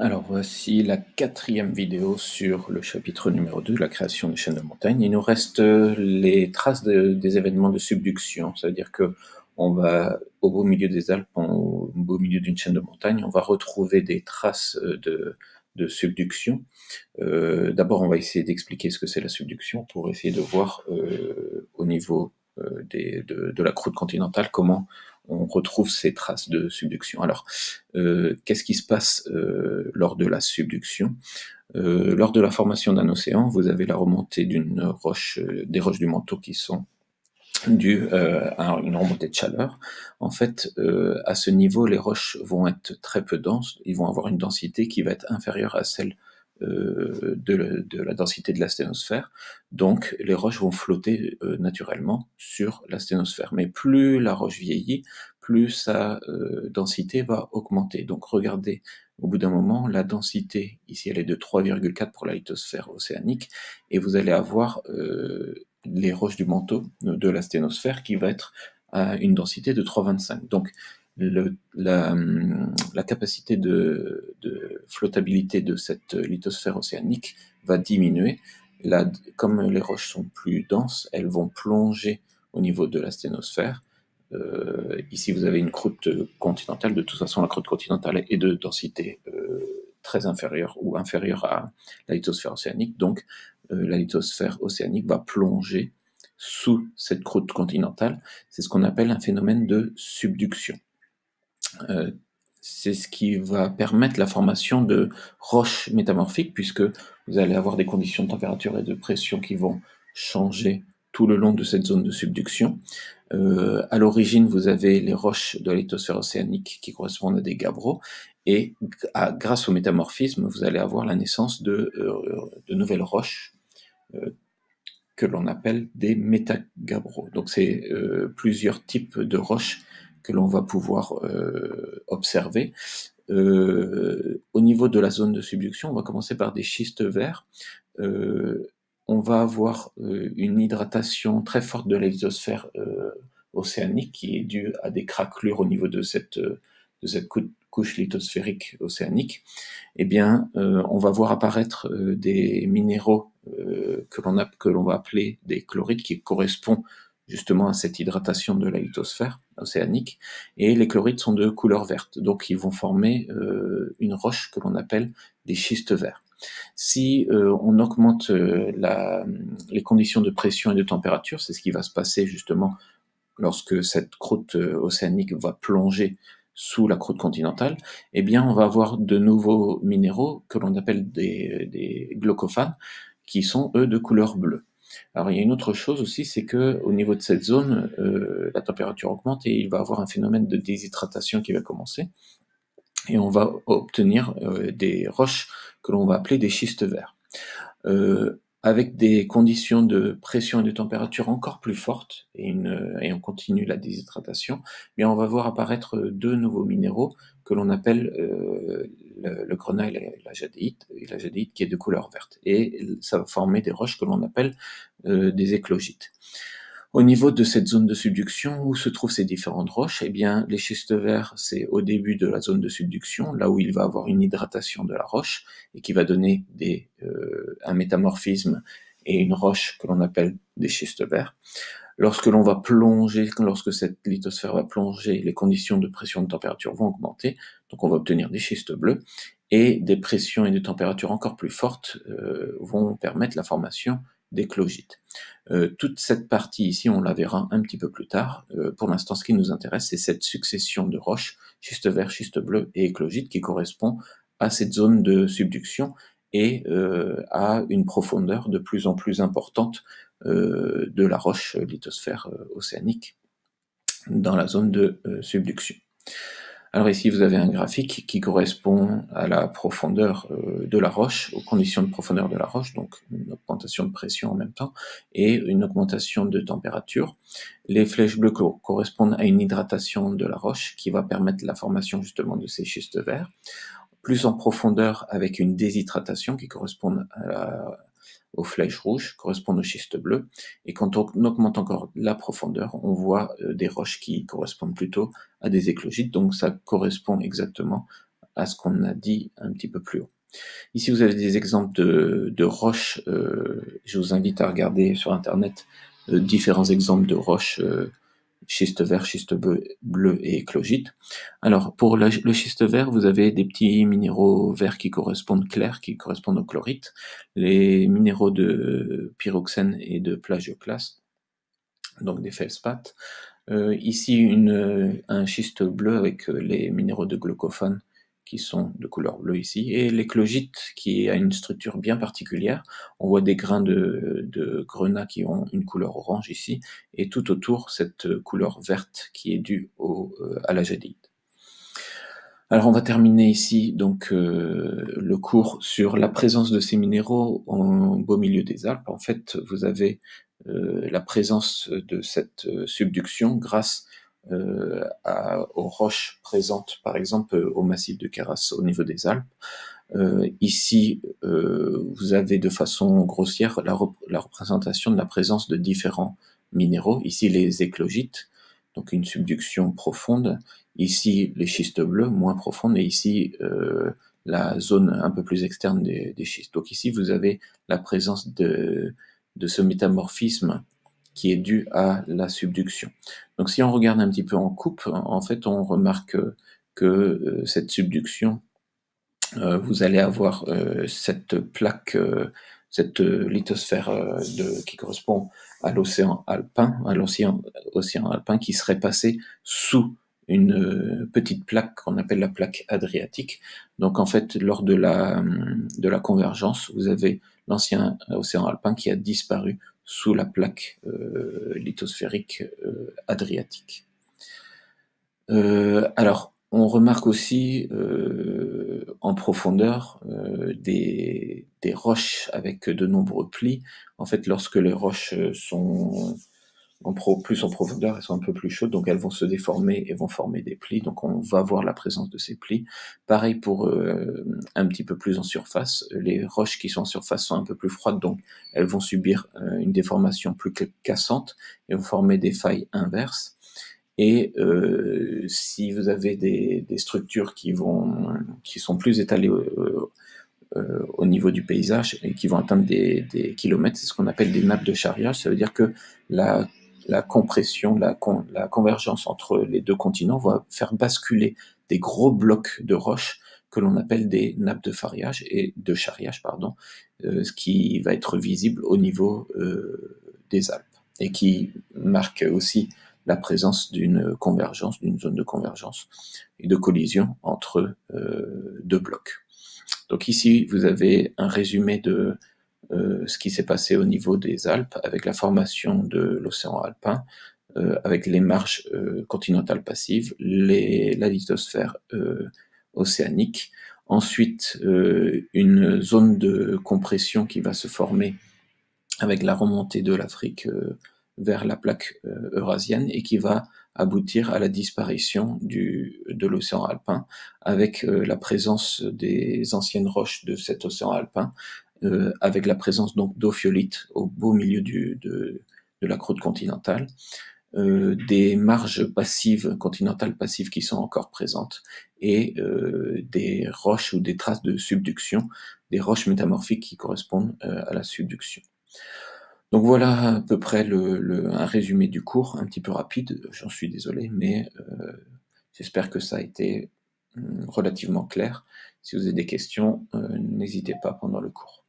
Alors voici la quatrième vidéo sur le chapitre numéro 2, la création des chaînes de montagne. Il nous reste les traces des événements de subduction, c'est-à-dire que on va, au beau milieu des Alpes, au beau milieu d'une chaîne de montagne, on va retrouver des traces de subduction. D'abord, on va essayer d'expliquer ce que c'est la subduction pour essayer de voir au niveau de la croûte continentale comment on retrouve ces traces de subduction. Alors, qu'est-ce qui se passe lors de la subduction? Lors de la formation d'un océan, vous avez la remontée d'une roche, des roches du manteau qui sont dues à une remontée de chaleur. En fait, à ce niveau, les roches vont être très peu denses, ils vont avoir une densité qui va être inférieure à celle de la densité de la sténosphère. Donc, les roches vont flotter naturellement sur la sténosphère. Mais plus la roche vieillit, plus sa densité va augmenter. Donc, regardez, au bout d'un moment, la densité, ici, elle est de 3,4 pour la lithosphère océanique, et vous allez avoir les roches du manteau de la sténosphère qui va être à une densité de 3,25. Donc, la capacité de flottabilité de cette lithosphère océanique va diminuer. Là, comme les roches sont plus denses, elles vont plonger au niveau de la sténosphère. Ici, vous avez une croûte continentale. De toute façon, la croûte continentale est de densité très inférieure ou inférieure à la lithosphère océanique. Donc, la lithosphère océanique va plonger sous cette croûte continentale. C'est ce qu'on appelle un phénomène de subduction. Euh, c'est ce qui va permettre la formation de roches métamorphiques, puisque vous allez avoir des conditions de température et de pression qui vont changer tout le long de cette zone de subduction. À l'origine, vous avez les roches de la lithosphère océanique qui correspondent à des gabbros, et grâce au métamorphisme, vous allez avoir la naissance de nouvelles roches euh, que l'on appelle des métagabbros. Donc c'est plusieurs types de roches que l'on va pouvoir observer. Au niveau de la zone de subduction, on va commencer par des schistes verts. On va avoir une hydratation très forte de la lithosphère océanique qui est due à des craquelures au niveau de cette couche lithosphérique océanique. Eh bien, on va voir apparaître des minéraux que l'on va appeler des chlorides, qui correspondent justement à cette hydratation de la lithosphère océanique, et les chlorides sont de couleur verte, donc ils vont former une roche que l'on appelle des schistes verts. Si on augmente les conditions de pression et de température, c'est ce qui va se passer justement lorsque cette croûte océanique va plonger sous la croûte continentale, eh bien, on va avoir de nouveaux minéraux que l'on appelle des glaucophanes, qui sont, eux, de couleur bleue. Alors, il y a une autre chose aussi, c'est que au niveau de cette zone, la température augmente et il va y avoir un phénomène de déshydratation qui va commencer, et on va obtenir des roches que l'on va appeler des schistes verts. Avec des conditions de pression et de température encore plus fortes, et on continue la déshydratation, eh bien on va voir apparaître deux nouveaux minéraux que l'on appelle le grenat et la jadéite qui est de couleur verte. Et ça va former des roches que l'on appelle des éclogites. Au niveau de cette zone de subduction, où se trouvent ces différentes roches? Eh bien, les schistes verts, c'est au début de la zone de subduction, là où il va avoir une hydratation de la roche, et qui va donner un métamorphisme et une roche que l'on appelle des schistes verts. Lorsque cette lithosphère va plonger, les conditions de pression et de température vont augmenter, donc on va obtenir des schistes bleus, et des pressions et des températures encore plus fortes vont permettre la formation d'éclogites. Toute cette partie ici, on la verra un petit peu plus tard. Pour l'instant, ce qui nous intéresse, c'est cette succession de roches, schiste vert, schiste bleu et éclogite, qui correspond à cette zone de subduction et à une profondeur de plus en plus importante de la roche lithosphère océanique dans la zone de subduction. Alors ici, vous avez un graphique qui correspond à la profondeur de la roche, aux conditions de profondeur de la roche, donc une augmentation de pression en même temps, et une augmentation de température. Les flèches bleues correspondent à une hydratation de la roche qui va permettre la formation justement de ces schistes verts. Plus en profondeur, avec une déshydratation qui correspond aux flèches rouges, correspondent aux schistes bleus, et quand on augmente encore la profondeur, on voit des roches qui correspondent plutôt à des éclogites, donc ça correspond exactement à ce qu'on a dit un petit peu plus haut. Ici, vous avez des exemples de roches. Je vous invite à regarder sur Internet différents exemples de roches, schiste vert, schiste bleu et éclogite. Alors, pour le schiste vert, vous avez des petits minéraux verts qui correspondent clairs, qui correspondent au chlorite, les minéraux de pyroxène et de plagioclaste, donc des feldspaths. Ici, un schiste bleu avec les minéraux de glaucophane qui sont de couleur bleue ici, et l'éclogite qui a une structure bien particulière. On voit des grains de grenat qui ont une couleur orange ici, et tout autour cette couleur verte qui est due à la jadéite. Alors on va terminer ici donc le cours sur la présence de ces minéraux en beau milieu des Alpes. En fait, vous avez la présence de cette subduction grâce aux roches présentes, par exemple au massif de Keras au niveau des Alpes. Ici, vous avez de façon grossière la représentation de la présence de différents minéraux. Ici, les éclogites, donc une subduction profonde. Ici, les schistes bleus, moins profondes. Et ici, la zone un peu plus externe des schistes. Donc ici, vous avez la présence de ce métamorphisme qui est dû à la subduction. Donc si on regarde un petit peu en coupe, en fait, on remarque que cette subduction, vous allez avoir cette plaque, cette lithosphère qui correspond à l'océan alpin, océan alpin qui serait passé sous une petite plaque qu'on appelle la plaque adriatique. Donc en fait, lors de la convergence, vous avez l'ancien océan alpin qui a disparu sous la plaque lithosphérique adriatique. Alors, on remarque aussi en profondeur des roches avec de nombreux plis. En fait, lorsque les roches sont plus en profondeur, elles sont un peu plus chaudes, donc elles vont se déformer et vont former des plis. Donc on va voir la présence de ces plis. Pareil pour un petit peu plus en surface. Les roches qui sont en surface sont un peu plus froides, donc elles vont subir une déformation plus cassante et vont former des failles inverses. Et si vous avez des structures qui sont plus étalées au niveau du paysage et qui vont atteindre des kilomètres, c'est ce qu'on appelle des nappes de charriage. Ça veut dire que la compression, la convergence entre les deux continents va faire basculer des gros blocs de roches que l'on appelle des nappes de charriage, ce qui va être visible au niveau des Alpes et qui marque aussi la présence d'une convergence, d'une zone de convergence et de collision entre deux blocs. Donc ici, vous avez un résumé de ce qui s'est passé au niveau des Alpes avec la formation de l'océan alpin, avec les marges continentales passives, la lithosphère océanique. Ensuite, une zone de compression qui va se former avec la remontée de l'Afrique vers la plaque eurasienne et qui va aboutir à la disparition de l'océan alpin avec la présence des anciennes roches de cet océan alpin, avec la présence donc d'ophiolites au beau milieu de la croûte continentale, des marges passives, continentales passives qui sont encore présentes, et des roches ou des traces de subduction, des roches métamorphiques qui correspondent à la subduction. Donc voilà à peu près un résumé du cours, un petit peu rapide, j'en suis désolé, mais j'espère que ça a été relativement clair. Si vous avez des questions, n'hésitez pas pendant le cours.